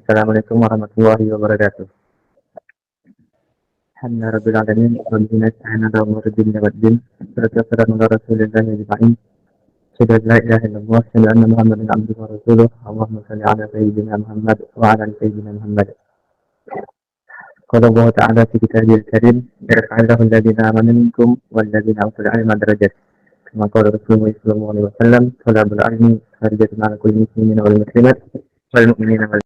Assalamualaikum warahmatullahi wabarakatuh. Alhamdulillahirabbil alamin wabihi nasta'inu ala umuri dunya waddin. Wassalatu wassalamu ala rasulillahi ajma'in. Asyhadu an la ilaha illallah wa asyhadu anna Muhammadan abduhu wa rasuluh. Allahumma shalli ala sayyidina Muhammad wa ala ali sayyidina Muhammad. Qala Allah ta'ala fi kitabihil karim, yarfa'illahu alladhina amanu minkum walladhina utul 'ilma darajat. Kama qala Rasulullah sallallahu alaihi wasallam, talabul 'ilmi harjatun 'ala kulli muslimin wal muslimat wal mu'minina wal.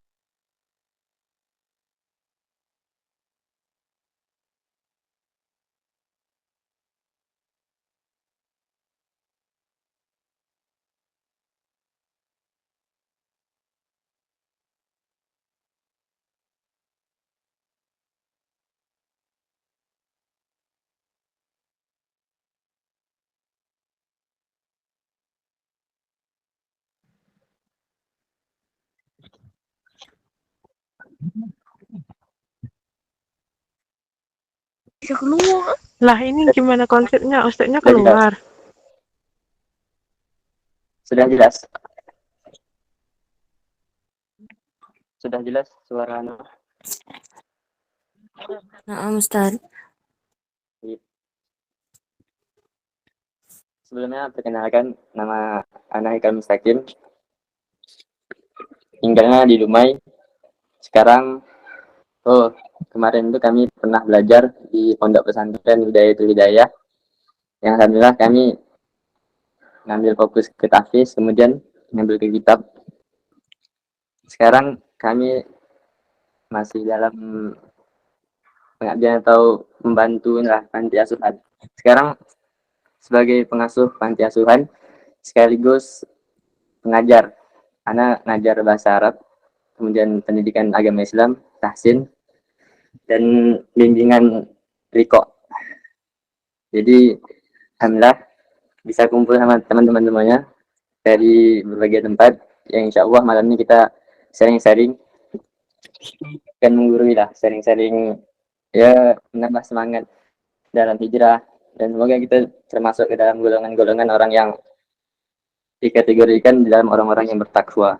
Bisa keluar. Lah ini gimana konsepnya? Ustaznya keluar. Sudah jelas. Sudah jelas suara anak. Nah, Ustaz. Sebelumnya perkenalkan, nama Ana Hikal Mustaqim. Tinggalnya di Dumai. Sekarang, kemarin itu kami pernah belajar di Pondok Pesantren Hidayatul Hidayah. Yang alhamdulillah kami ngambil fokus ke tahfiz, kemudian ngambil ke kitab. Sekarang kami masih dalam pengabdian atau membantu panti asuhan. Sekarang sebagai pengasuh panti asuhan sekaligus pengajar. Ana ngajar bahasa Arab, kemudian pendidikan agama Islam, tahsin, dan bimbingan riko. Jadi alhamdulillah bisa kumpul sama teman-teman semuanya dari berbagai tempat. Yang insya Allah malam ini kita sharing-sharing dan menggurui lah, sharing-sharing ya, menambah semangat dalam hijrah, dan semoga kita termasuk ke dalam golongan-golongan orang yang dikategorikan di dalam orang-orang yang bertakwa.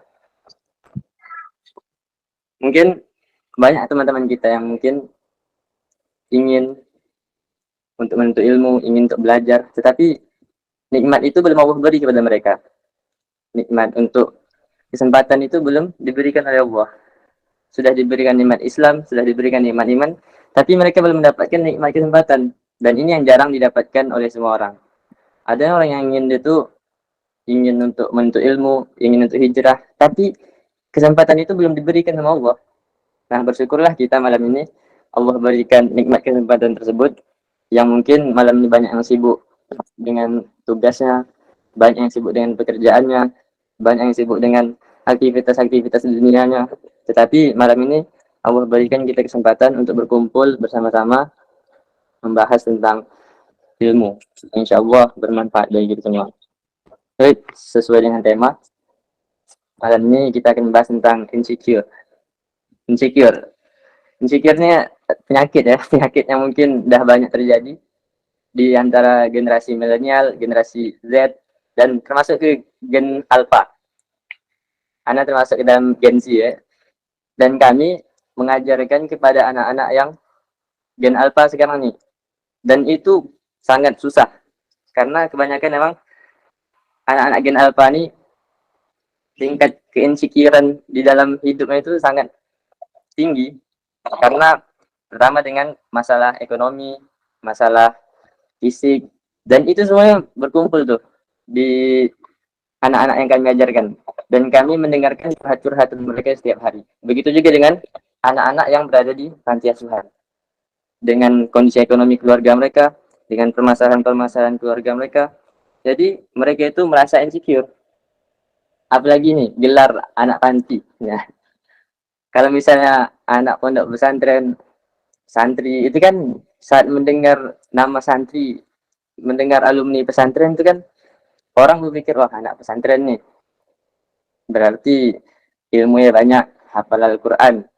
Mungkin banyak teman-teman kita yang mungkin ingin untuk menuntut ilmu, ingin untuk belajar, tetapi nikmat itu belum Allah beri kepada mereka. Nikmat untuk kesempatan itu belum diberikan oleh Allah. Sudah diberikan nikmat Islam, sudah diberikan nikmat iman, tapi mereka belum mendapatkan nikmat kesempatan. Dan ini yang jarang didapatkan oleh semua orang. Ada orang yang ingin untuk menuntut ilmu, ingin untuk hijrah, tapi kesempatan itu belum diberikan sama Allah. Nah, bersyukurlah kita malam ini Allah berikan nikmat kesempatan tersebut, yang mungkin malam ini banyak yang sibuk dengan tugasnya, banyak yang sibuk dengan pekerjaannya, banyak yang sibuk dengan aktivitas-aktivitas dunianya. Tetapi malam ini Allah berikan kita kesempatan untuk berkumpul bersama-sama membahas tentang ilmu. Insya Allah bermanfaat bagi kita semua. Baik, sesuai dengan tema malam ini kita akan membahas tentang insecure. Insecure ini penyakit ya, penyakit yang mungkin udah banyak terjadi di antara generasi milenial, generasi Z, dan termasuk ke gen Alpha. Ana termasuk ke dalam gen Z ya. Dan kami mengajarkan kepada anak-anak yang gen Alpha sekarang nih. Dan itu sangat susah. Karena kebanyakan memang anak-anak gen Alpha ini tingkat keinsecurean di dalam hidupnya itu sangat tinggi. Karena pertama dengan masalah ekonomi, masalah fisik, dan itu semuanya berkumpul tuh di anak-anak yang kami ajarkan. Dan kami mendengarkan curhatan mereka setiap hari. Begitu juga dengan anak-anak yang berada di panti asuhan. Dengan kondisi ekonomi keluarga mereka, dengan permasalahan-permasalahan keluarga mereka. Jadi mereka itu merasa insecure. Apalagi nih, gelar anak panti. Ya. Kalau misalnya anak pondok pesantren, santri, itu kan saat mendengar nama santri, mendengar alumni pesantren itu kan, orang berpikir, wah anak pesantren nih. Berarti ilmunya banyak, hafal Al-Quran.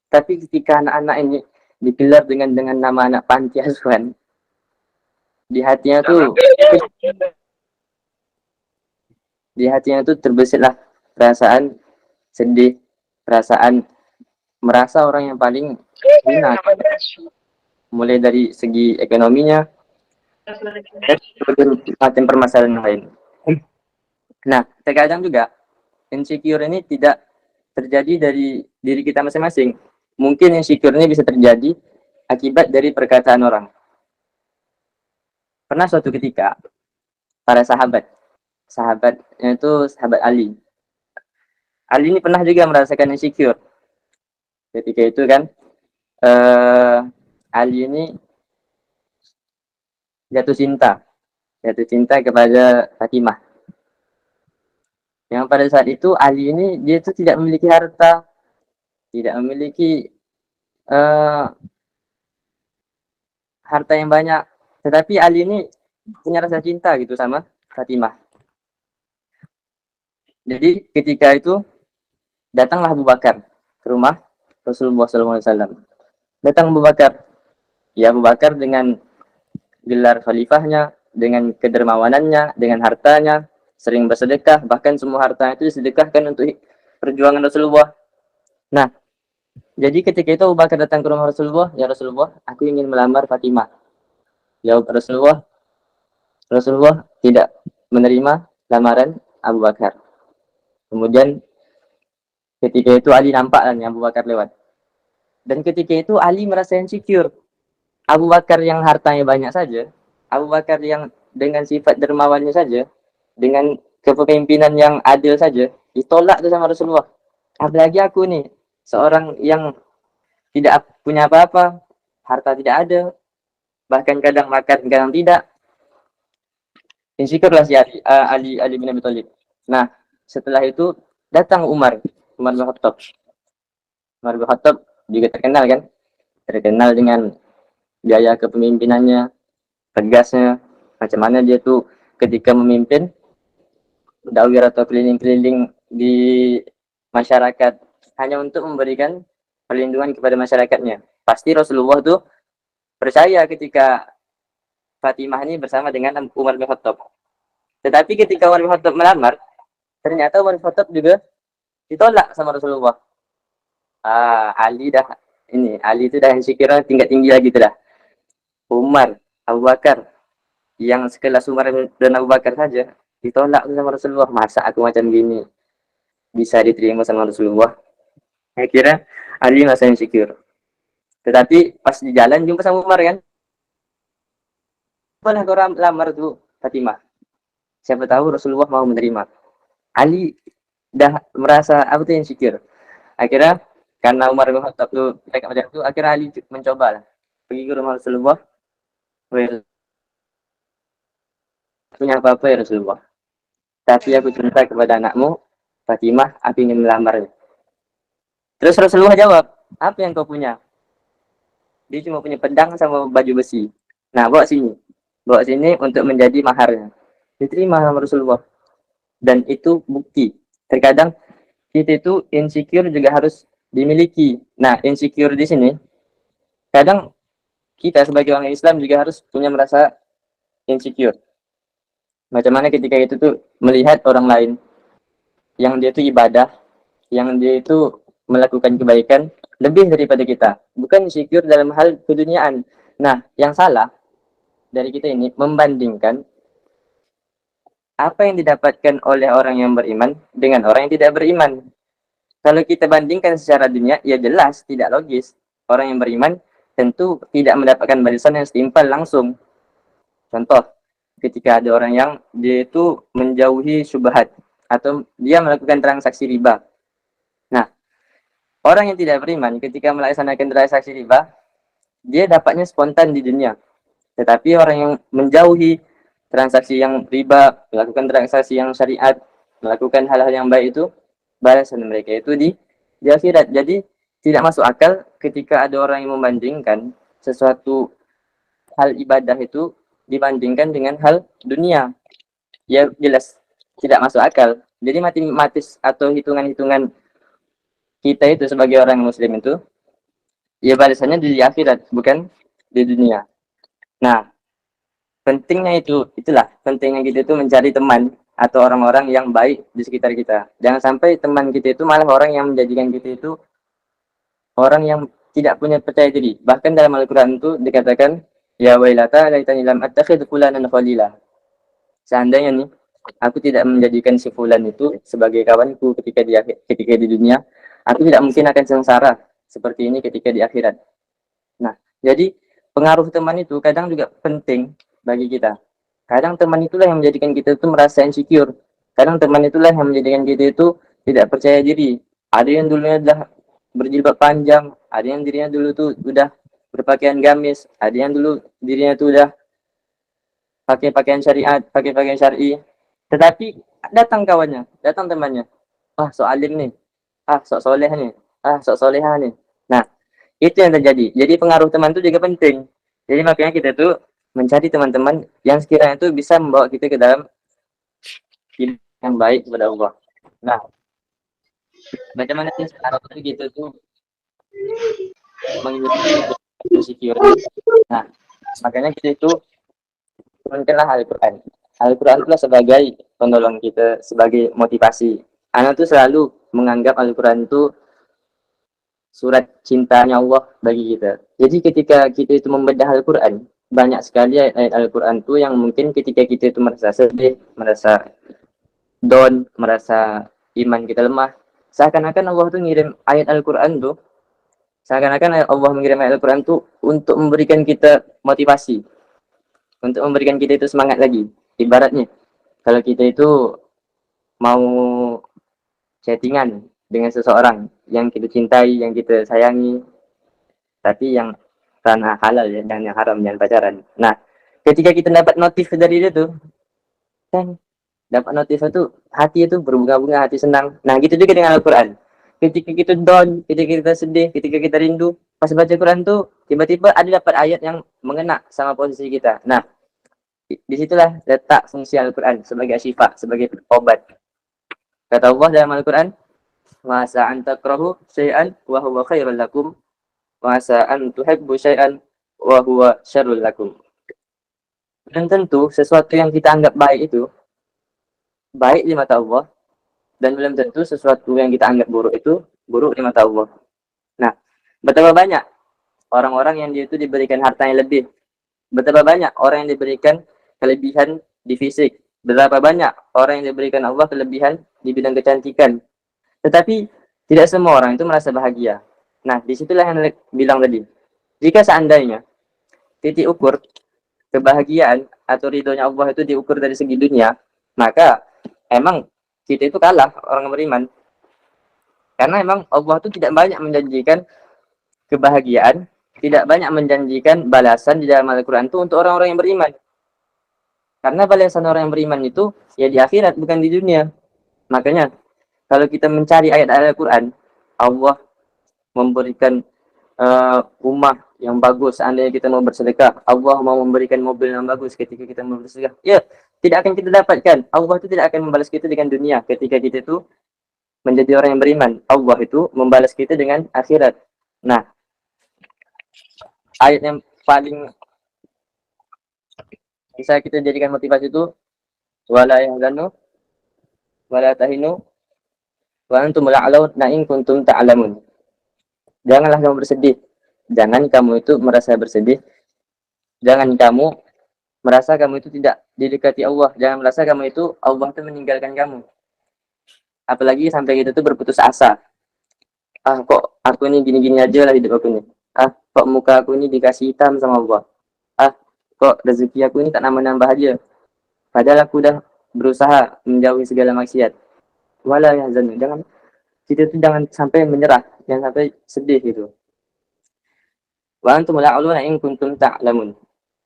Tapi ketika anak-anak ini digelar dengan nama anak panti asuhan, di hatinya tuh terbesitlah perasaan sedih, perasaan merasa orang yang paling hina, mulai dari segi ekonominya dan berbagai macam permasalahan lain. Nah, terkadang juga insecure ini tidak terjadi dari diri kita masing-masing. Mungkin insecure ini bisa terjadi akibat dari perkataan orang. Pernah suatu ketika para sahabatnya itu sahabat Ali. Ali ini pernah juga merasakan insecure. Ketika itu kan Ali ini jatuh cinta kepada Fatimah. Yang pada saat itu Ali ini dia itu tidak memiliki harta, tidak memiliki harta yang banyak, tetapi Ali ini punya rasa cinta gitu sama Fatimah. Jadi ketika itu datanglah Abu Bakar ke rumah Rasulullah SAW. Datang Abu Bakar, ya Abu Bakar dengan gelar khalifahnya, dengan kedermawanannya, dengan hartanya, sering bersedekah, bahkan semua hartanya itu disedekahkan untuk perjuangan Rasulullah. Nah, jadi ketika itu Abu Bakar datang ke rumah Rasulullah, ya Rasulullah, aku ingin melamar Fatimah. Jawab Rasulullah tidak menerima lamaran Abu Bakar. Kemudian ketika itu Ali nampak dan Abu Bakar lewat. Dan ketika itu Ali merasa insecure. Abu Bakar yang hartanya banyak saja, Abu Bakar yang dengan sifat dermawannya saja, dengan kepemimpinan yang adil saja, ditolak tuh sama Rasulullah. Apalagi aku nih, seorang yang tidak punya apa-apa, harta tidak ada, bahkan kadang makan, kadang tidak. Insecure lah si Ali bin Abi Thalib. Nah, setelah itu datang Umar bin Khattab. Umar bin Khattab juga terkenal kan? Terkenal dengan gaya kepemimpinannya, tegasnya, macam mana dia tuh ketika memimpin dakwah atau keliling-keliling di masyarakat hanya untuk memberikan perlindungan kepada masyarakatnya. Pasti Rasulullah tuh percaya ketika Fatimah ini bersama dengan Umar bin Khattab. Tetapi ketika Umar bin Khattab melamar, ternyata Umar bin Khattab juga ditolak sama Rasulullah. Ali itu dah insecure tingkat tinggi lagi tuh dah. Umar, Abu Bakar, yang sekelas Umar dan Abu Bakar saja ditolak sama Rasulullah. Masa aku macam gini bisa diterima sama Rasulullah? Akhirnya Ali merasa insecure. Tetapi pas di jalan jumpa sama Umar kan, pernah kau lamar tuh Fatimah. Siapa tahu Rasulullah mau menerima. Ali dah merasa apa tuh insecure. Akhirnya karena Umar bin Khattab tuh dekat macam itu, akhirnya Ali mencoba lah pergi ke rumah Rasulullah. Punya apa-apa ya Rasulullah, tapi aku cinta kepada anakmu Fatimah, aku ingin melamarnya. Terus Rasulullah jawab, apa yang kau punya? Dia cuma punya pedang sama baju besi. Nah, bawa sini untuk menjadi maharnya. Diterima sama Rasulullah. Dan itu bukti. Terkadang kita itu insecure juga harus dimiliki. Nah, insecure di sini, kadang kita sebagai orang Islam juga harus punya merasa insecure. Macam mana ketika itu tuh melihat orang lain yang dia itu ibadah, yang dia itu melakukan kebaikan lebih daripada kita. Bukan insecure dalam hal keduniaan. Nah, yang salah dari kita ini membandingkan apa yang didapatkan oleh orang yang beriman dengan orang yang tidak beriman. Kalau kita bandingkan secara dunia, ya jelas tidak logis. Orang yang beriman tentu tidak mendapatkan balasan yang setimpal langsung. Contoh, ketika ada orang yang dia itu menjauhi syubhat atau dia melakukan transaksi riba. Nah, orang yang tidak beriman ketika melaksanakan transaksi riba, dia dapatnya spontan di dunia. Tetapi orang yang menjauhi transaksi yang riba, melakukan transaksi yang syariat, melakukan hal-hal yang baik itu, balasan mereka itu di akhirat. Jadi tidak masuk akal ketika ada orang yang membandingkan sesuatu hal ibadah itu dibandingkan dengan hal dunia. Ya jelas tidak masuk akal. Jadi matematis atau hitungan-hitungan kita itu sebagai orang muslim itu, ya balasannya di akhirat, bukan di dunia. Nah, pentingnya itulah pentingnya kita itu mencari teman atau orang-orang yang baik di sekitar kita. Jangan sampai teman kita itu malah orang yang menjadikan kita itu orang yang tidak punya percaya diri. Bahkan dalam Al-Quran itu dikatakan, ya wailata laitani lam attakhidh fulanan khalila. Seandainya nih, aku tidak menjadikan si fulan itu sebagai kawanku ketika di dunia, aku tidak mungkin akan sengsara seperti ini ketika di akhirat. Nah, jadi pengaruh teman itu kadang juga penting bagi kita. Kadang teman itulah yang menjadikan kita itu merasa insecure. Kadang teman itulah yang menjadikan kita itu tidak percaya diri. Ada yang dulunya dah berjilbab panjang, ada yang dirinya dulu tuh udah berpakaian gamis, ada yang dulu dirinya tuh udah pakai pakaian syariat, pakai pakaian syar'i. Tetapi datang kawannya, datang temannya. Ah, sok alim nih. Ah, sok soleh nih. Ah, sok soleha nih. Nah, itu yang terjadi. Jadi pengaruh teman itu juga penting. Jadi makanya kita tuh mencari teman-teman yang sekiranya itu bisa membawa kita ke dalam hidup yang baik kepada Allah. Nah, bagaimana sih sekarang itu gitu tuh mengikuti insecure. Nah, makanya kita itu turunkanlah Al-Quran. Al-Quran itulah sebagai penolong kita, sebagai motivasi. Anak tuh selalu menganggap Al-Quran itu surat cintanya Allah bagi kita. Jadi ketika kita itu membedah Al-Quran, banyak sekali ayat Al-Quran itu yang mungkin ketika kita itu merasa sedih, merasa down, merasa iman kita lemah, seakan-akan Allah tuh ngirim ayat Al-Quran tuh, seakan-akan Allah mengirim ayat Al-Quran tuh untuk memberikan kita motivasi, untuk memberikan kita itu semangat lagi. Ibaratnya, kalau kita itu mau chattingan dengan seseorang yang kita cintai, yang kita sayangi, tapi yang ranah halal ya, dan yang haram, jangan pacaran. Nah, ketika kita dapat notif dari dia tuh, kan dapat notif itu hati itu berbunga-bunga, hati senang. Nah, gitu juga dengan Al-Quran. Ketika kita down, ketika kita sedih, ketika kita rindu, pas baca Quran tuh tiba-tiba ada dapat ayat yang mengena sama posisi kita. Nah, disitulah letak fungsi Al-Quran sebagai syifa, sebagai obat. Kata Allah dalam Al-Quran, "Masa antakrahu syai'an wa huwa khairul lakum, masa an tuhibbu syai'an wa huwa syarrul lakum." Dan tentu sesuatu yang kita anggap baik itu baik di mata Allah, dan belum tentu sesuatu yang kita anggap buruk itu buruk di mata Allah. Nah, betapa banyak orang-orang yang dia itu diberikan harta yang lebih, betapa banyak orang yang diberikan kelebihan di fisik, betapa banyak orang yang diberikan Allah kelebihan di bidang kecantikan, tetapi tidak semua orang itu merasa bahagia. Nah, disitulah yang bilang tadi, jika seandainya titik ukur kebahagiaan atau ridhonya Allah itu diukur dari segi dunia, maka emang kita itu kalah orang beriman. Karena emang Allah itu tidak banyak menjanjikan kebahagiaan, tidak banyak menjanjikan balasan di dalam Al-Quran itu untuk orang-orang yang beriman. Karena balasan orang yang beriman itu ya di akhirat, bukan di dunia. Makanya kalau kita mencari ayat Al-Quran, Allah memberikan rumah yang bagus seandainya kita mau bersedekah, Allah mau memberikan mobil yang bagus ketika kita mau bersedekah, ya tidak akan kita dapatkan. Allah itu tidak akan membalas kita dengan dunia ketika kita itu menjadi orang yang beriman. Allah itu membalas kita dengan akhirat. Nah, ayat yang paling bisa kita jadikan motivasi itu, wala yahzanu wala tahinu wa antum la'alauna in kuntum ta'lamun. Janganlah kamu bersedih. Jangan kamu itu merasa bersedih. Jangan kamu merasa kamu itu tidak didekati Allah. Jangan merasa kamu itu Allah itu meninggalkan kamu. Apalagi sampai kita tuh berputus asa. Ah, kok aku ini gini-gini aja lah hidup aku ini. Ah, kok muka aku ini dikasih hitam sama Allah. Ah, kok rezeki aku ini tak nambah-nambah aja. Padahal aku udah berusaha menjauhi segala maksiat. Wala yahzanu. Kita tuh jangan sampai menyerah, jangan sampai sedih gitu. Wa antum la'aluna in kuntum ta'lamun.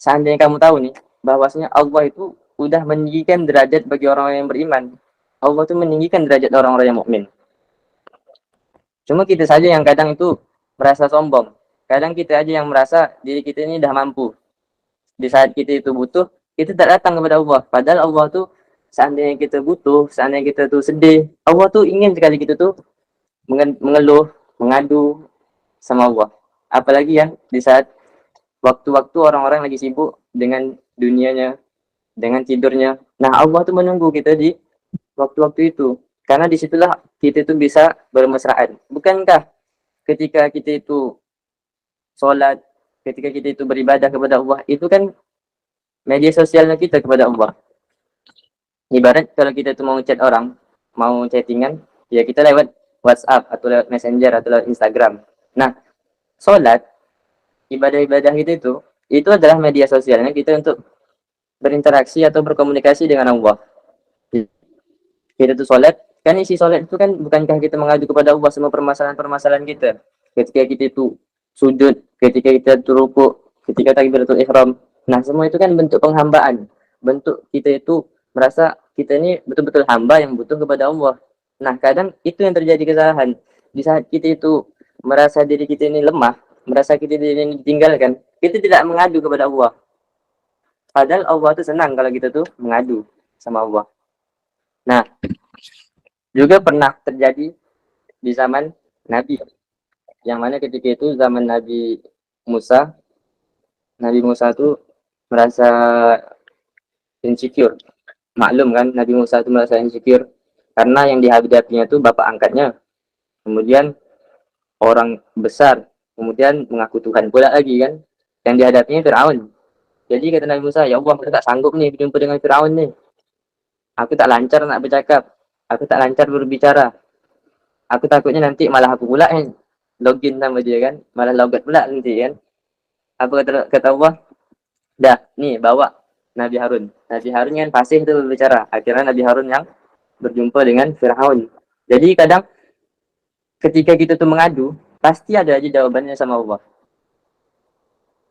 Seandainya kamu tahu nih, bahwasanya Allah itu udah meninggikan derajat bagi orang-orang yang beriman. Allah itu meninggikan derajat orang-orang yang mukmin. Cuma kita saja yang kadang itu merasa sombong. Kadang kita aja yang merasa diri kita ini udah mampu. Di saat kita itu butuh, kita tak datang kepada Allah. Padahal Allah tuh seandainya kita butuh, seandainya kita tuh sedih, Allah tuh ingin sekali kita tuh mengeluh, mengadu sama Allah. Apalagi ya di saat waktu-waktu orang-orang lagi sibuk dengan dunianya, dengan tidurnya. Nah, Allah tuh menunggu kita di waktu-waktu itu. Karena disitulah kita tuh bisa bermesraan. Bukankah ketika kita itu sholat, ketika kita itu beribadah kepada Allah, itu kan media sosialnya kita kepada Allah. Ibarat kalau kita itu mau chat orang, mau chattingan, ya kita lewat WhatsApp atau lewat Messenger atau lewat Instagram. Nah, sholat, ibadah-ibadah itu adalah media sosialnya kita untuk berinteraksi atau berkomunikasi dengan Allah. Kita tuh sholat, kan isi sholat itu kan bukankah kita mengadu kepada Allah semua permasalahan-permasalahan kita. Ketika kita itu sujud, ketika kita itu ruku, ketika takbiratul ihram. Nah, semua itu kan bentuk penghambaan. Bentuk kita itu merasa kita ini betul-betul hamba yang butuh kepada Allah. Nah, kadang itu yang terjadi kesalahan. Di saat kita itu merasa diri kita ini lemah, merasa kita diri ini ditinggalkan, kita tidak mengadu kepada Allah. Padahal Allah itu senang kalau kita tuh mengadu sama Allah. Nah, juga pernah terjadi di zaman Nabi, yang mana ketika itu zaman Nabi Musa itu merasa insecure. Maklum kan, Nabi Musa itu merasa insecure karena yang dihadapinya itu bapak angkatnya, kemudian orang besar, kemudian mengaku Tuhan pula lagi kan, yang dihadapinya Firaun. Jadi kata Nabi Musa, ya Allah, aku tak sanggup nih berjumpa dengan Firaun nih. Aku tak lancar nak bercakap, aku tak lancar berbicara. Aku takutnya nanti malah aku pula yang login sama dia kan, malah logat pula nanti kan. Apa kata Allah? Dah, nih bawa Nabi Harun. Nabi Harun kan fasih itu berbicara. Akhirnya Nabi Harun yang berjumpa dengan Firaun. Jadi kadang ketika kita tuh mengadu, pasti ada aja jawabannya sama Allah.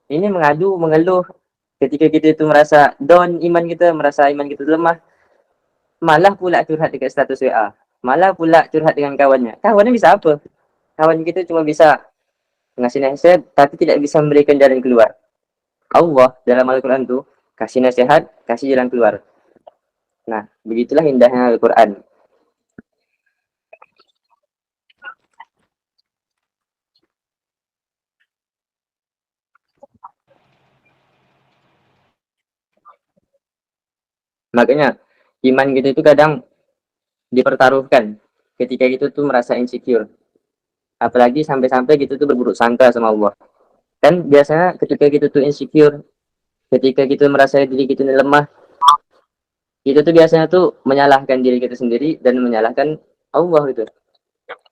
Ini mengadu, mengeluh. Ketika kita itu merasa down iman kita, merasa iman kita lemah, malah pula curhat dekat status WA. Malah pula curhat dengan kawannya. Kawannya bisa apa? Kawan kita cuma bisa ngasih nasihat, tapi tidak bisa memberikan jalan keluar. Allah dalam Al-Quran tuh kasih nasihat, kasih jalan keluar. Nah, begitulah indahnya Al-Quran. Makanya iman kita itu kadang dipertaruhkan ketika kita tuh merasa insecure. Apalagi sampai-sampai kita tuh berburuk sangka sama Allah. Kan biasanya ketika kita tuh insecure, ketika kita merasa diri kita ini lemah, kita tuh biasanya tuh menyalahkan diri kita sendiri dan menyalahkan Allah gitu.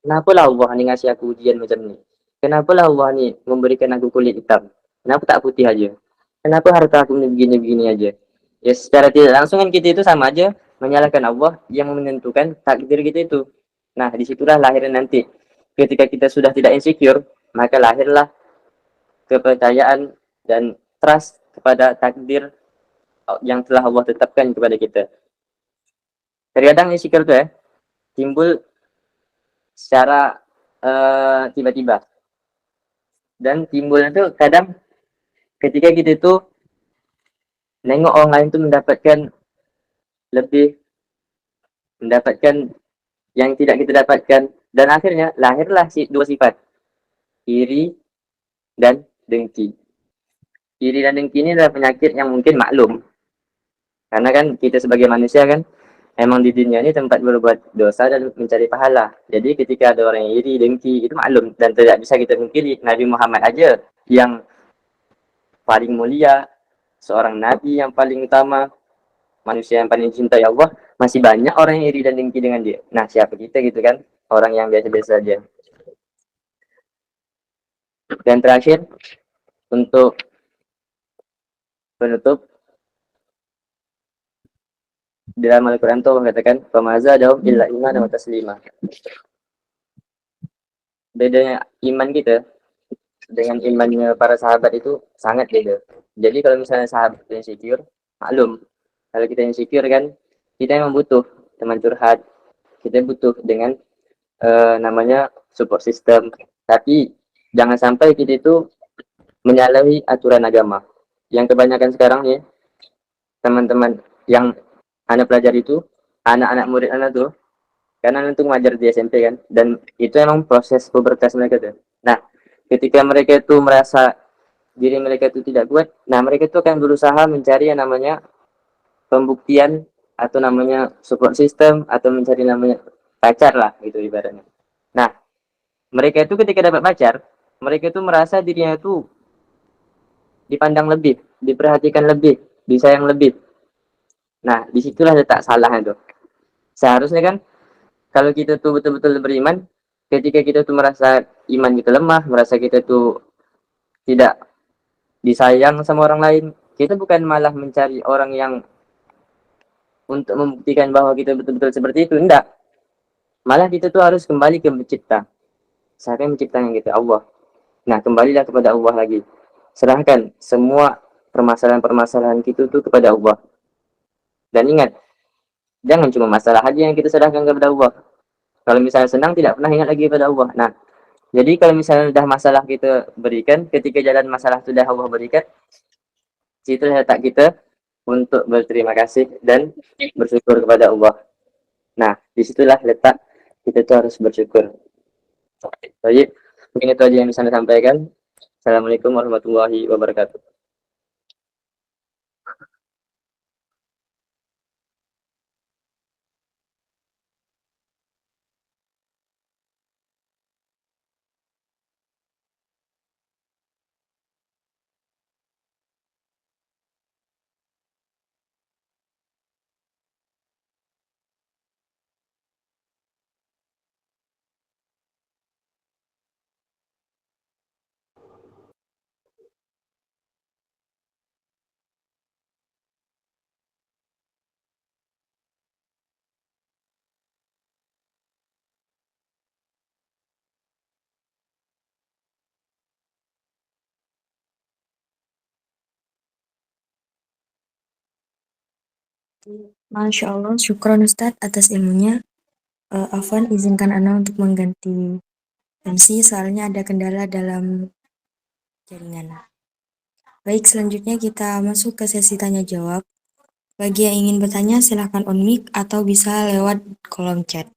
Kenapa lah Allah nih ngasih aku ujian macam ni? Kenapa lah Allah nih memberikan aku kulit hitam? Kenapa tak putih aja? Kenapa harta aku ini begini-begini aja? Ya secara tidak langsung kan kita itu sama aja menyalahkan Allah yang menentukan takdir kita itu. Nah, disitulah lahirnya nanti. Ketika kita sudah tidak insecure, maka lahirlah kepercayaan dan trust kepada takdir yang telah Allah tetapkan kepada kita. Terkadang insecure itu timbul secara tiba-tiba. Dan timbulnya itu kadang ketika kita itu nengok orang lain itu mendapatkan yang tidak kita dapatkan, dan akhirnya lahirlah dua sifat, iri dan dengki. Iri dan dengki ini adalah penyakit yang mungkin maklum, karena kan kita sebagai manusia kan emang di dunia ini tempat berbuat dosa dan mencari pahala. Jadi ketika ada orang yang iri, dengki, itu maklum dan tidak bisa kita pungkiri. Nabi Muhammad aja yang paling mulia, seorang nabi yang paling utama, manusia yang paling cintai Allah, masih banyak orang yang iri dan dengki dengan dia. Nah, siapa kita gitu kan? Orang yang biasa-biasa saja. Dan terakhir, untuk penutup, dalam Al-Quran itu Allah katakan, "Famaza daum illa iman wa taslima." Bedanya iman kita dengan imannya para sahabat itu sangat beda. Jadi kalau misalnya sahabat insecure, maklum. Kalau kita insecure kan, kita memang butuh teman curhat, kita butuh dengan namanya support system. Tapi jangan sampai kita itu menyalahi aturan agama. Yang kebanyakan sekarang nih, teman-teman yang anak pelajar itu, anak-anak murid anak tuh, karena anak tuh ngajar di SMP kan, dan itu emang proses pubertas mereka tuh. Nah, ketika mereka itu merasa diri mereka itu tidak kuat, nah mereka itu akan berusaha mencari yang namanya pembuktian atau namanya support system atau mencari namanya pacar lah gitu ibaratnya. Nah, Mereka itu ketika dapat pacar, mereka itu merasa dirinya itu dipandang lebih, diperhatikan lebih, disayang lebih. Nah, disitulah letak salahnya tuh. Seharusnya kan kalau kita tuh betul-betul beriman, ketika kita tuh merasa iman kita lemah, merasa kita tuh tidak disayang sama orang lain, kita bukan malah mencari orang yang untuk membuktikan bahwa kita betul-betul seperti itu, enggak. Malah kita tuh harus kembali ke pencipta. Siapa yang menciptakan kita? Allah. Nah, kembalilah kepada Allah lagi. Serahkan semua permasalahan-permasalahan kita tuh kepada Allah. Dan ingat, jangan cuma masalah aja yang kita serahkan kepada Allah. Kalau misalnya senang, tidak pernah ingat lagi kepada Allah. Nah, jadi kalau misalnya sudah masalah kita berikan, ketika jalan masalah sudah Allah berikan, situ letak kita untuk berterima kasih dan bersyukur kepada Allah. Nah, disitulah letak kita tuh harus bersyukur. Baik, mungkin itu aja yang bisa saya sampaikan. Assalamualaikum warahmatullahi wabarakatuh. Masya Allah, syukron Ustadz atas ilmunya. Afwan, izinkan Ana untuk mengganti MC, soalnya ada kendala dalam jaringan. Baik, selanjutnya kita masuk ke sesi tanya jawab. Bagi yang ingin bertanya, silahkan on mic atau bisa lewat kolom chat.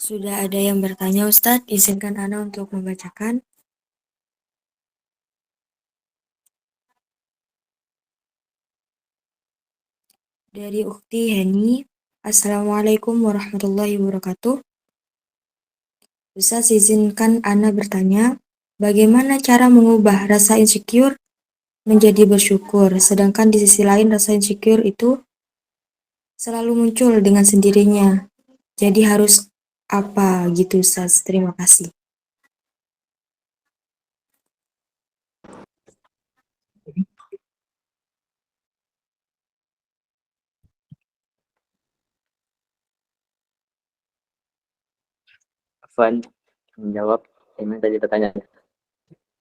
Sudah ada yang bertanya Ustadz, izinkan Ana untuk membacakan. Dari Ukti Heni, Assalamualaikum warahmatullahi wabarakatuh. Ustadz, izinkan Ana bertanya, bagaimana cara mengubah rasa insecure menjadi bersyukur, sedangkan di sisi lain rasa insecure itu selalu muncul dengan sendirinya. Jadi harus apa gitu Ustaz? Terima kasih. Afwan menjawab yang tadi pertanyaan.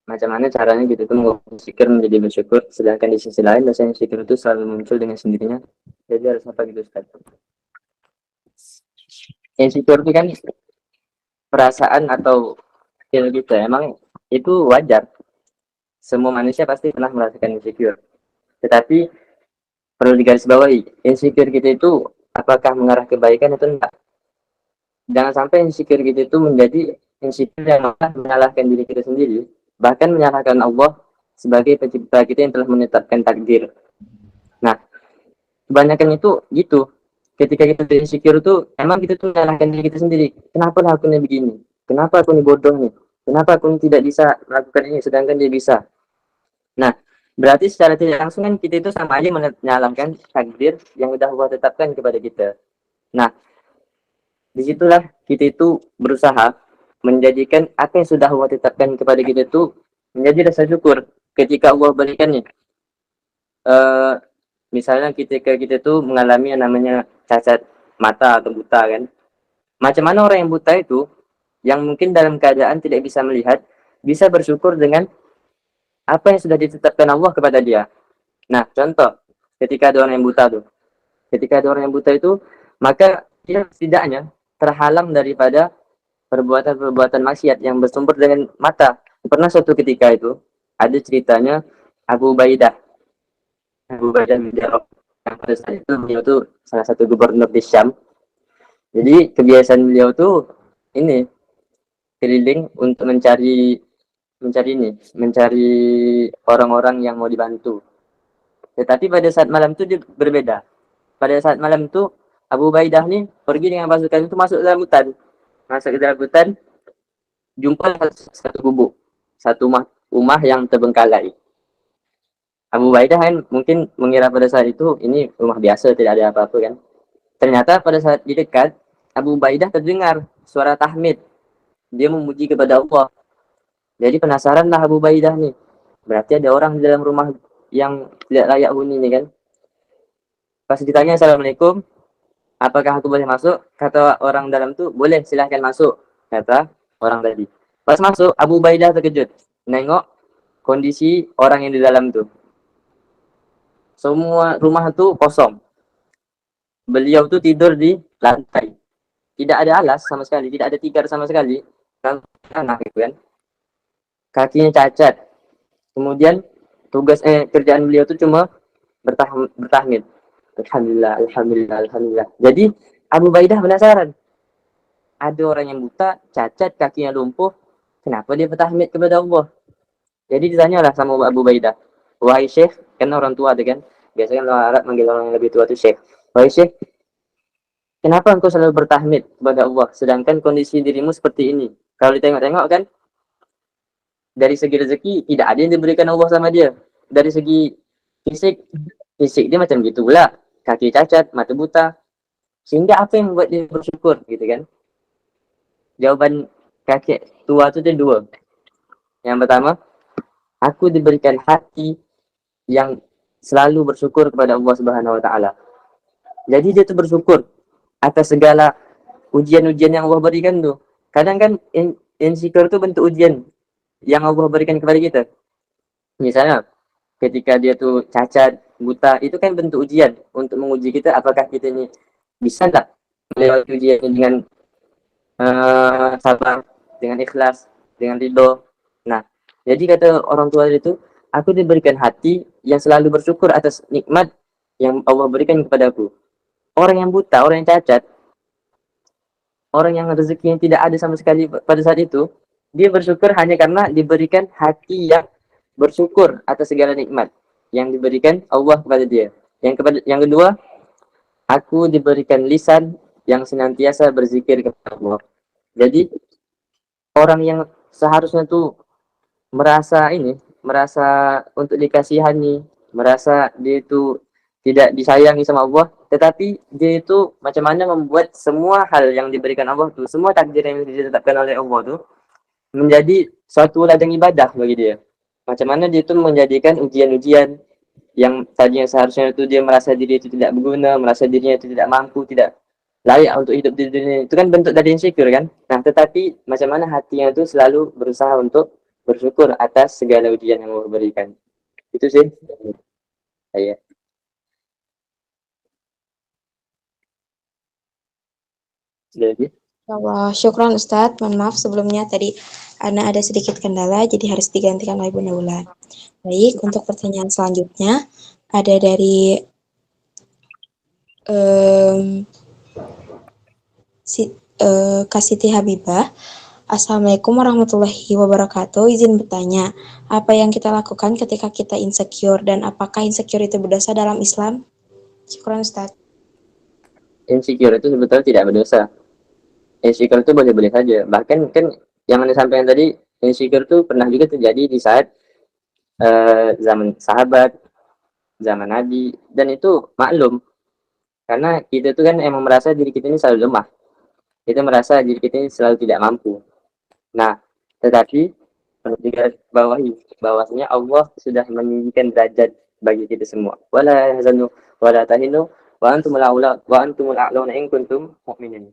Macam mana caranya gitu tuh mengubah insecure menjadi bersyukur, sedangkan di sisi lain rasa insecure itu selalu muncul dengan sendirinya. Jadi harus apa gitu Ustaz? Insecure itu kan perasaan atau feel gitu, emang itu wajar. Semua manusia pasti pernah merasakan insecure. Tetapi perlu digarisbawahi, insecure kita itu apakah mengarah kebaikan atau enggak? Jangan sampai insecure kita itu menjadi insecure yang malah menyalahkan diri kita sendiri, bahkan menyalahkan Allah sebagai pencipta kita yang telah menetapkan takdir. Nah, kebanyakan itu gitu. Ketika kita insecure itu, emang kita tuh menyalahkan diri kita sendiri. Kenapa lah aku ini begini? Kenapa aku ini bodoh nih? Kenapa aku ini tidak bisa melakukan ini sedangkan dia bisa? Nah, berarti secara tidak langsung kan kita itu sama aja menyalahkan takdir yang sudah Allah tetapkan kepada kita. Nah, disitulah kita itu berusaha menjadikan apa yang sudah Allah tetapkan kepada kita itu menjadi rasa syukur ketika Allah berikannya. Misalnya ketika kita itu mengalami yang namanya cacat mata atau buta kan. Macam mana orang yang buta itu yang mungkin dalam keadaan tidak bisa melihat bisa bersyukur dengan apa yang sudah ditetapkan Allah kepada dia. Nah, contoh ketika ada orang yang buta tuh. Ketika ada orang yang buta itu, maka dia setidaknya terhalang daripada perbuatan-perbuatan maksiat yang bersumber dengan mata. Pernah suatu ketika itu ada ceritanya Abu Ubaidah. Abu Ubaidah bin Jarrah, yang pada saat itu beliau tuh salah satu gubernur di Syam. Jadi kebiasaan beliau tuh ini keliling untuk mencari orang-orang yang mau dibantu. Tetapi pada saat malam itu dia berbeda. Pada saat malam itu Abu Ubaidah nih pergi dengan pasukan itu masuk dalam hutan. Masuk ke dalam hutan, jumpa satu gubuk, satu rumah yang terbengkalai. Abu Ubaidah kan mungkin mengira pada saat itu ini rumah biasa, tidak ada apa-apa kan. Ternyata pada saat di dekat, Abu Ubaidah terdengar suara tahmid. Dia memuji kepada Allah. Jadi penasaranlah Abu Ubaidah nih. Berarti ada orang di dalam rumah yang tidak layak huni nih kan. Pas ditanya Assalamualaikum, apakah aku boleh masuk? Kata orang dalam tuh, boleh, silahkan masuk. Kata orang tadi. Pas masuk, Abu Ubaidah terkejut. Nengok kondisi orang yang di dalam tuh. Semua rumah tuh kosong. Beliau tuh tidur di lantai. Tidak ada alas sama sekali, tidak ada tikar sama sekali. Anak itu kan. Kakinya cacat. Kemudian kerjaan beliau tuh cuma bertahmid. Alhamdulillah, alhamdulillah, alhamdulillah. Jadi Abu Ubaidah penasaran. Ada orang yang buta, cacat, kakinya lumpuh. Kenapa dia bertahmid kepada Allah? Jadi ditanyalah sama Abu Ubaidah. Wahai Syekh, kan orang tua tu kan. Biasanya orang Arab manggil orang yang lebih tua tu Syekh. Wahai Syekh, kenapa engkau selalu bertahmid kepada Allah sedangkan kondisi dirimu seperti ini? Kalau ditengok-tengok kan, dari segi rezeki tidak ada yang diberikan Allah sama dia. Dari segi fisik dia macam gitu pula. Kaki cacat, mata buta. Sehingga apa yang membuat dia bersyukur gitu kan? Jawaban kakek tua tu ada dua. Yang pertama, aku diberikan hati yang selalu bersyukur kepada Allah Subhanahu wa taala. Jadi dia tu bersyukur atas segala ujian-ujian yang Allah berikan tu. Kadang kan insecure tu bentuk ujian yang Allah berikan kepada kita. Misalnya ketika dia tu cacat, buta, itu kan bentuk ujian untuk menguji kita apakah kita ni bisa tak melewati ujian ini dengan sabar, dengan ikhlas, dengan ridho. Nah, jadi kata orang tua itu, aku diberikan hati yang selalu bersyukur atas nikmat yang Allah berikan kepada aku. Orang yang buta, orang yang cacat, orang yang rezekinya tidak ada sama sekali pada saat itu, dia bersyukur hanya karena diberikan hati yang bersyukur atas segala nikmat yang diberikan Allah kepada dia. Yang kedua, aku diberikan lisan yang senantiasa berzikir kepada Allah. Jadi orang yang seharusnya tuh merasa untuk dikasihani, merasa dia itu tidak disayangi sama Allah, tetapi dia itu macam mana membuat semua hal yang diberikan Allah tuh, semua takdir yang ditetapkan oleh Allah tuh menjadi suatu ladang ibadah bagi dia. Macam mana dia itu menjadikan ujian-ujian yang tadinya seharusnya itu dia merasa diri itu tidak berguna, merasa dirinya itu tidak mampu, tidak layak untuk hidup di dunia. Itu kan bentuk dari insecure kan. Nah, tetapi macam mana hatinya itu selalu berusaha untuk bersyukur atas segala ujian yang Allah berikan. Itu sih saya. Jadi Allah, syukran Ustadz. Mohon maaf sebelumnya tadi Ana ada sedikit kendala, jadi harus digantikan oleh Bunda Ulan. Baik, untuk pertanyaan selanjutnya ada dari Kak Siti Habibah. Assalamualaikum warahmatullahi wabarakatuh. Izin bertanya, apa yang kita lakukan ketika kita insecure dan apakah insecure itu berdosa dalam Islam? Syukran Ustadz. insecure itu sebetulnya tidak berdosa. Insecure itu boleh-boleh saja. Bahkan kan yang Anda sampaikan tadi, insecure itu pernah juga terjadi di saat zaman sahabat, zaman Nabi, dan itu maklum. Karena kita itu kan emang merasa diri kita ini selalu lemah. Kita merasa diri kita ini selalu tidak mampu. Nah, tetapi perlu digarisbawahi bahwasanya Allah sudah meninggikan derajat bagi kita semua. Wala hazanu wala tahinu wa antumul a'launa in kuntum mu'minin.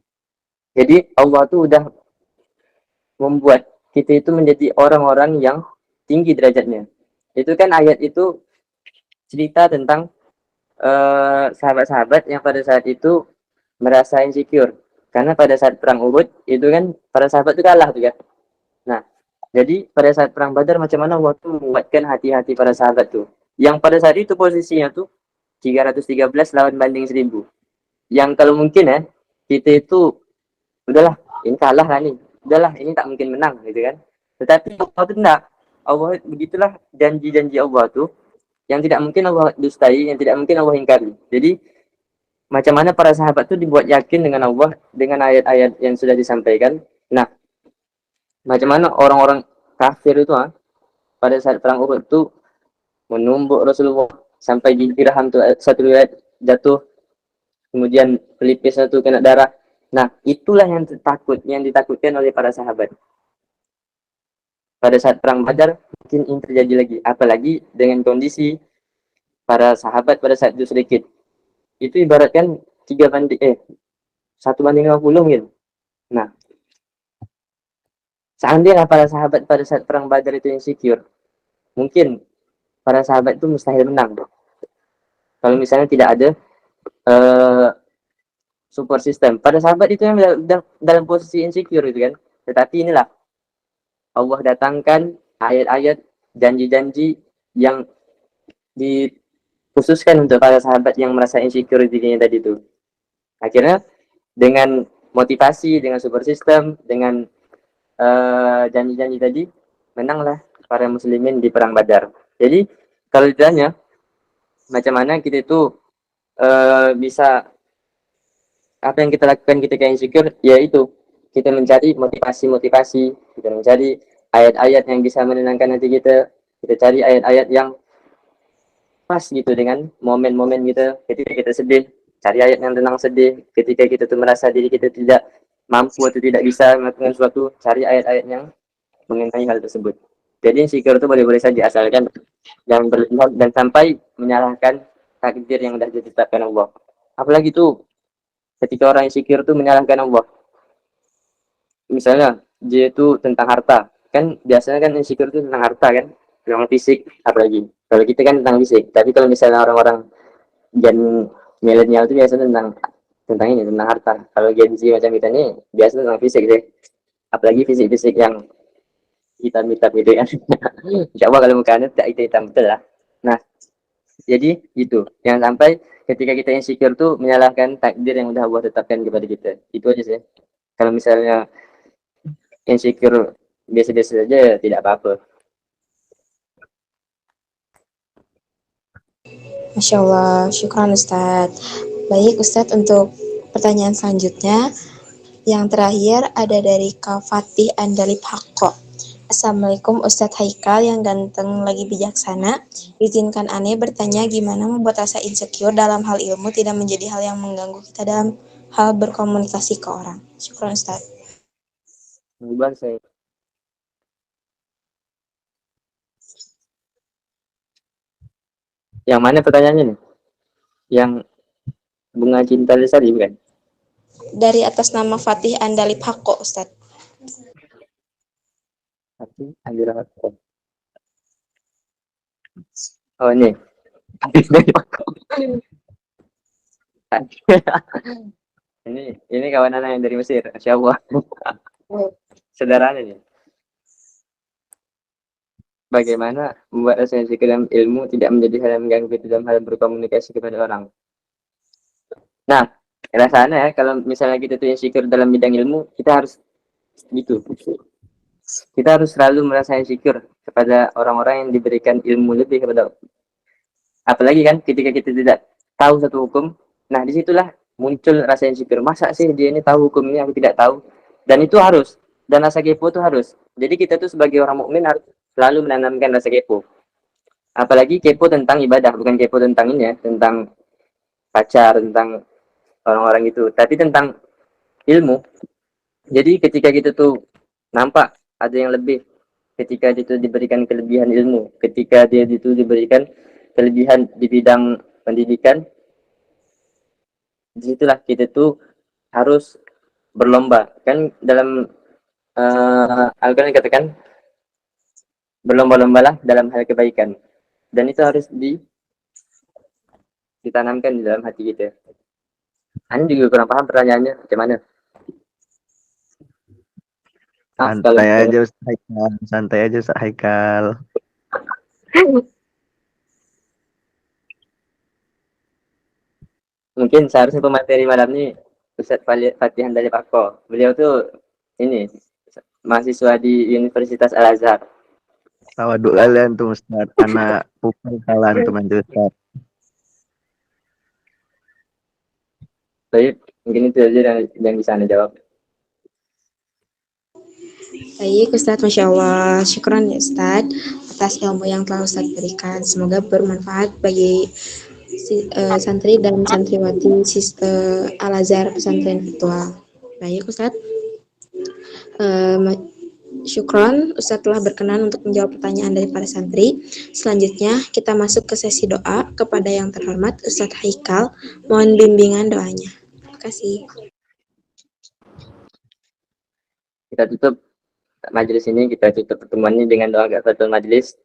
Jadi Allah tuh udah membuat kita itu menjadi orang-orang yang tinggi derajatnya. Itu kan ayat itu cerita tentang sahabat-sahabat yang pada saat itu merasa insecure. Karena pada saat perang Uhud itu kan para sahabat itu kalah tuh kan. Nah, jadi pada saat perang Badar macam mana Allah tuh menguatkan hati-hati para sahabat tuh. Yang pada saat itu posisinya tuh 313 lawan banding 1000. Yang kalau mungkin ya kita itu udahlah ini kalah lah nih. Udahlah ini tak mungkin menang gitu kan. Tetapi Allah itu enggak. Allah begitulah janji-janji Allah tuh yang tidak mungkin Allah dustai, yang tidak mungkin Allah ingkari. Jadi macam mana para sahabat tuh dibuat yakin dengan Allah dengan ayat-ayat yang sudah disampaikan. Nah, macam mana orang-orang kafir itu pada saat perang Uhud itu menumbuk Rasulullah sampai gigi dirham tuh satu riwayat jatuh, kemudian pelipis satu kena darah. Nah, itulah yang ditakutkan oleh para sahabat. Pada saat perang Badar mungkin ini terjadi lagi, apalagi dengan kondisi para sahabat pada saat itu sedikit. Itu ibaratkan 1 banding 50 mungkin. Nah, seandainya para sahabat pada saat perang Badar itu insecure, mungkin para sahabat itu mustahil menang. Kalau misalnya tidak ada support system. Pada sahabat itu yang dalam posisi insecure itu kan. Tetapi inilah Allah datangkan ayat-ayat janji-janji yang dikhususkan untuk para sahabat yang merasa insecure dirinya tadi itu. Akhirnya dengan motivasi, dengan support system, dengan janji-janji tadi, menanglah para muslimin di perang Badar. Jadi kalau ditanya macam mana kita itu bisa, apa yang kita lakukan ketika insecure, yaitu kita mencari motivasi-motivasi, kita mencari ayat-ayat yang bisa menenangkan hati kita cari ayat-ayat yang pas gitu dengan momen-momen kita ketika kita sedih, cari ayat yang tenang sedih. Ketika kita tuh merasa diri kita tidak mampu atau tidak bisa melakukan sesuatu, cari ayat-ayat yang mengenai hal tersebut. Jadi insecure itu boleh-boleh saja, asalkan jangan berlebihan dan sampai menyalahkan takdir yang sudah ditetapkan Allah. Apalagi tuh ketika orang insecure tuh menyalahkan Allah. Misalnya dia itu tentang harta, kan biasanya kan insecure itu tentang harta kan, tentang fisik apalagi. Kalau kita kan tentang fisik, tapi kalau misalnya orang-orang gen milenial itu biasanya tentang ini, tentang harta. Kalau Gen Z macam kita ini biasa tentang fisik deh, apalagi fisik-fisik yang hitam-hitam gitu kan. Insya Allah kalau mukanya tidak hitam betul lah. Nah, jadi itu yang sampai ketika kita insecure tuh menyalahkan takdir yang udah Allah tetapkan kepada kita. Itu aja sih. Kalau misalnya insecure biasa-biasa saja ya tidak apa-apa. Masya Allah, syukran Ustadz. Baik Ustadz, untuk pertanyaan selanjutnya, yang terakhir ada dari Kak Fatih Andalip Hakko. Assalamualaikum Ustadz Haikal yang ganteng lagi bijaksana. Izinkan Ane bertanya gimana membuat rasa insecure dalam hal ilmu tidak menjadi hal yang mengganggu kita dalam hal berkomunikasi ke orang. Syukran Ustadz. Bukan saya. Yang mana pertanyaannya nih? Yang bunga cinta lestari bukan? Dari atas nama Fatih Andalip Hakko Ustadz. Tapi ambil apa? Oh ini. ini kawan anak yang dari Mesir, Masya Allah. Saudaranya nih. Bagaimana membuat rasa insecure dalam ilmu tidak menjadi hal yang mengganggu kita dalam hal berkomunikasi kepada orang? Nah, rasanya ya kalau misalnya kita tuh insecure dalam bidang ilmu, kita harus gitu. Kita harus selalu merasa insecure kepada orang-orang yang diberikan ilmu lebih kepada. Apalagi kan ketika kita tidak tahu satu hukum, nah disitulah muncul rasa insecure. Masa sih dia ini tahu hukum ini, aku tidak tahu. Dan itu harus. Dan rasa kepo itu harus. Jadi kita tuh sebagai orang mukmin harus selalu menanamkan rasa kepo. Apalagi kepo tentang ibadah, bukan kepo tentang ini ya, tentang pacar, tentang orang-orang itu, tapi tentang ilmu. Jadi ketika kita tuh nampak ada yang lebih, ketika dia itu diberikan kelebihan ilmu, ketika dia itu diberikan kelebihan di bidang pendidikan, disitulah kita tuh harus berlomba. Kan dalam Al-Quran dikatakan berlomba-lombalah dalam hal kebaikan, dan itu harus ditanamkan di dalam hati kita. Anda juga kurang paham pertanyaannya macam mana? Maaf kalau Santai aja Ustaz Haikal. Santai aja Ustaz Haikal. mungkin seharusnya pemateri malam ini Ustadz Fatihan dari Pako. Beliau tuh ini mahasiswa di Universitas Al Azhar. Tawaduk kalian tuh Ustaz. Anak pupil kalian tuh nanti Ustaz. Tapi mungkin itu aja yang bisa Anda jawab. Baik, Ustadz, Masya Allah. Syukran ya Ustadz atas ilmu yang telah Ustadz berikan. Semoga bermanfaat bagi santri dan santriwati Al-Azhar Pesantren Virtual. Baik, Ustadz. Syukron, Ustadz telah berkenan untuk menjawab pertanyaan dari para santri. Selanjutnya, kita masuk ke sesi doa kepada yang terhormat Ustadz Haikal. Mohon bimbingan doanya. Terima kasih. Kita tutup majelis ini, kita tutup pertemuan ini dengan doa Kafatul Majlis.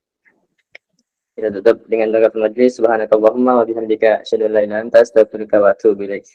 Kita tutup dengan doa Kafatul Majlis. Subhanakallahumma wa bihamdika asyhadu an la ilaha illa anta astaghfiruka wa atubu ilaik.